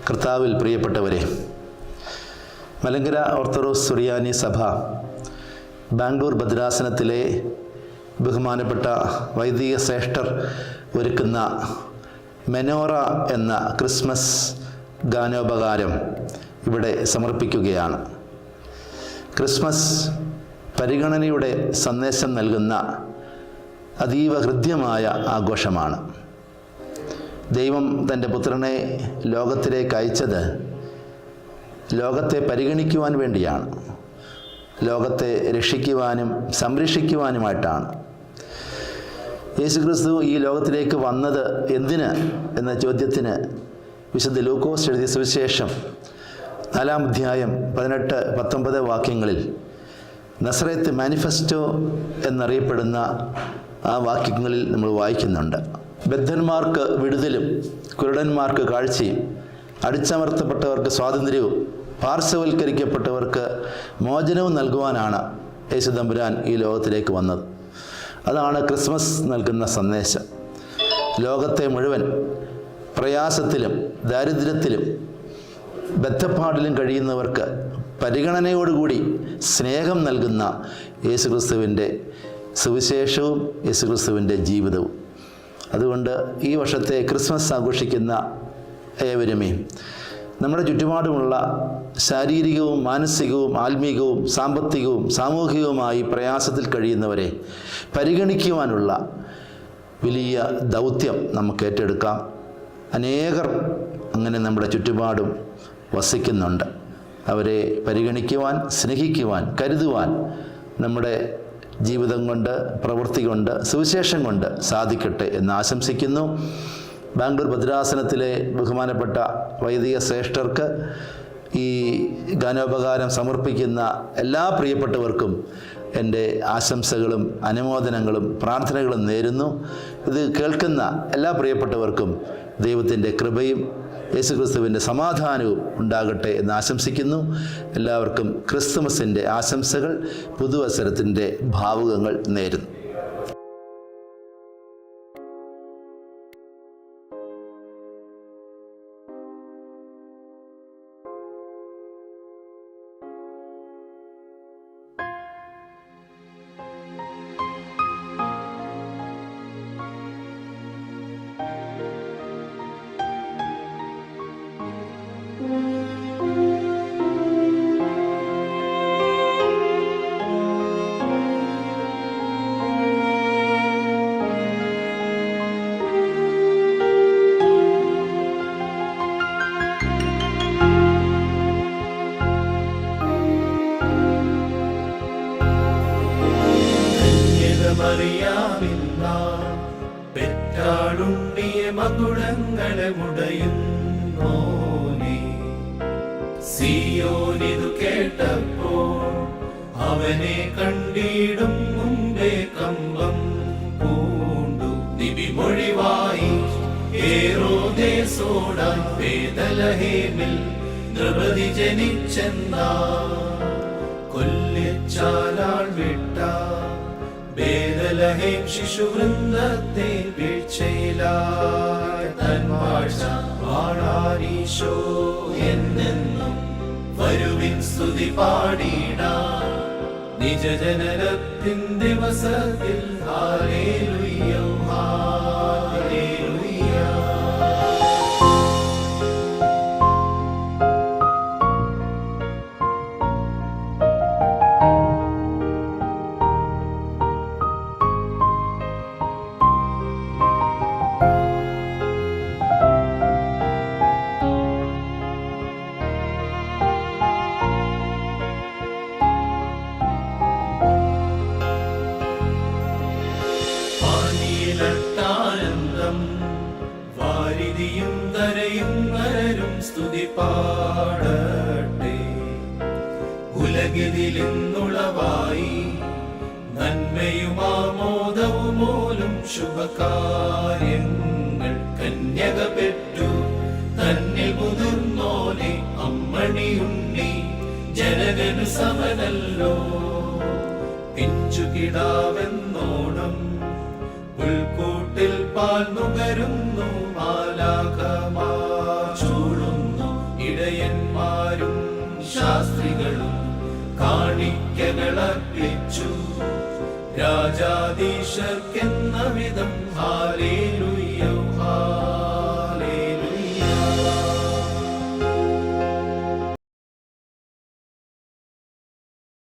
കർത്താവിൽ പ്രിയപ്പെട്ടവരെ, മലങ്കര ഓർത്തഡോക്സ് സുറിയാനി സഭ ബാംഗ്ലൂർ ഭദ്രാസനത്തിലെ ബഹുമാനപ്പെട്ട വൈദിക ശ്രേഷ്ഠർ ഒരുക്കുന്ന മെനോറ എന്ന ക്രിസ്മസ് ഗാനോപകാരം ഇവിടെ സമർപ്പിക്കുകയാണ്. ക്രിസ്മസ് പരിഗണനയുടെ സന്ദേശം നൽകുന്ന അതീവ ഹൃദ്യമായ ആഘോഷമാണ്. ദൈവം തൻ്റെ പുത്രനെ ലോകത്തിലേക്ക് അയച്ചത് ലോകത്തെ പരിഗണിക്കുവാൻ വേണ്ടിയാണ്, ലോകത്തെ രക്ഷിക്കുവാനും സംരക്ഷിക്കുവാനുമായിട്ടാണ്. യേശുക്രിസ്തു ഈ ലോകത്തിലേക്ക് വന്നത് എന്തിന് എന്ന ചോദ്യത്തിന് വിശുദ്ധ ലൂക്കോസ് എഴുതിയ സുവിശേഷം 4-ാം അധ്യായം 18-19 വാക്യങ്ങളിൽ നസറേത്ത് മാനിഫെസ്റ്റോ എന്നറിയപ്പെടുന്ന ആ വാക്യങ്ങളിൽ നമ്മൾ വായിക്കുന്നുണ്ട്. ബദ്ധന്മാർക്ക് വിടുതലും കുരുടന്മാർക്ക് കാഴ്ചയും അടിച്ചമർത്തപ്പെട്ടവർക്ക് സ്വാതന്ത്ര്യവും പാർശ്വവൽക്കരിക്കപ്പെട്ടവർക്ക് മോചനവും നൽകുവാനാണ് യേശു തമ്പുരാൻ ഈ ലോകത്തിലേക്ക് വന്നത്. അതാണ് ക്രിസ്മസ് നൽകുന്ന സന്ദേശം. ലോകത്തെ മുഴുവൻ പ്രയാസത്തിലും ദാരിദ്ര്യത്തിലും ബദ്ധപ്പാടിലും കഴിയുന്നവർക്ക് പരിഗണനയോടുകൂടി സ്നേഹം നൽകുന്ന യേശുക്രിസ്തുവിൻ്റെ സുവിശേഷവും യേശുക്രിസ്തുവിൻ്റെ ജീവിതവും. അതുകൊണ്ട് ഈ വർഷത്തെ ക്രിസ്മസ് ആഘോഷിക്കുന്ന ഏവരുമേ നമ്മുടെ ചുറ്റുപാടുമുള്ള ശാരീരികവും മാനസികവും ആത്മീകവും സാമ്പത്തികവും സാമൂഹികവുമായി പ്രയാസത്തിൽ കഴിയുന്നവരെ പരിഗണിക്കുവാനുള്ള വലിയ ദൗത്യം നമുക്ക് ഏറ്റെടുക്കാം. അനേകർ അങ്ങനെ നമ്മുടെ ചുറ്റുപാടും വസിക്കുന്നുണ്ട്. അവരെ പരിഗണിക്കുവാൻ, സ്നേഹിക്കുവാൻ, കരുതുവാൻ നമ്മുടെ ജീവിതം കൊണ്ട്, പ്രവൃത്തി കൊണ്ട്, സുവിശേഷം കൊണ്ട് സാധിക്കട്ടെ എന്ന് ആശംസിക്കുന്നു. ബാംഗ്ലൂർ ഭദ്രാസനത്തിലെ ബഹുമാനപ്പെട്ട വൈദിക ശ്രേഷ്ഠർക്ക് ഈ ഗാനോപകാരം സമർപ്പിക്കുന്ന എല്ലാ പ്രിയപ്പെട്ടവർക്കും എൻ്റെ ആശംസകളും അനുമോദനങ്ങളും പ്രാർത്ഥനകളും നേരുന്നു. ഇത് കേൾക്കുന്ന എല്ലാ പ്രിയപ്പെട്ടവർക്കും ദൈവത്തിൻ്റെ കൃപയും യേശുക്രിസ്തുവിൻ്റെ സമാധാനവും ഉണ്ടാകട്ടെ എന്ന് ആശംസിക്കുന്നു. എല്ലാവർക്കും ക്രിസ്തുമസിൻ്റെ ആശംസകൾ, പുതുവത്സരത്തിൻ്റെ ഭാവുകങ്ങൾ നേരുന്നു. പെറ്റാളുണ്ടിയ മകുടങ്ങളെ മുടയുന്നോനേ, സിയോനിതു കേട്ടപ്പോൾ അവനെ കണ്ടിടും മുമ്പേ കമ്പം പൂണ്ടു. നിബിമൊഴിവായി ഹേരോദേസോടായി ബേഥലഹേമിൽ നൃപതി ജനിച്ചെന്നാ, കൊല്ലിച്ചാലാൾ വിട്ട ബേഥലഹേം ശിശുവൃന്ദത്തെ വീഴ്ചയിലായി തൻ വാഴ്ച വാഴാനീശോ എന്നെന്നും വരുവിൻ സ്തുതി പാടിടാം നിജജനനത്തിൻ ദിവസത്തിൽ. Hallelujah hallelujah. വാരിതിയും ധരയും നരരും സ്തുതി പാടട്ടെ. ഉലകിതിലിന്നുളവായി നന്മയും ആമോദവുമൂലം ശുഭകാര്യങ്ങൾ കന്യക പെറ്റു തന്നിൽ മുതിർന്നോനെ അമ്മണിയുണ്ണി ജനകനു സമനല്ലോ. പിഞ്ചുകിടാവെന്നോണം ഉൾക്കൂട്ടിൽ പാൽ നുകരുന്നു മാലാഖമാർ ചൂടുന്നു ശാസ്ത്രികളും കാണിക്കകളർപ്പിച്ചു. രാജാധീശർക്കെന്ന വിധം ഹാലേലൂയ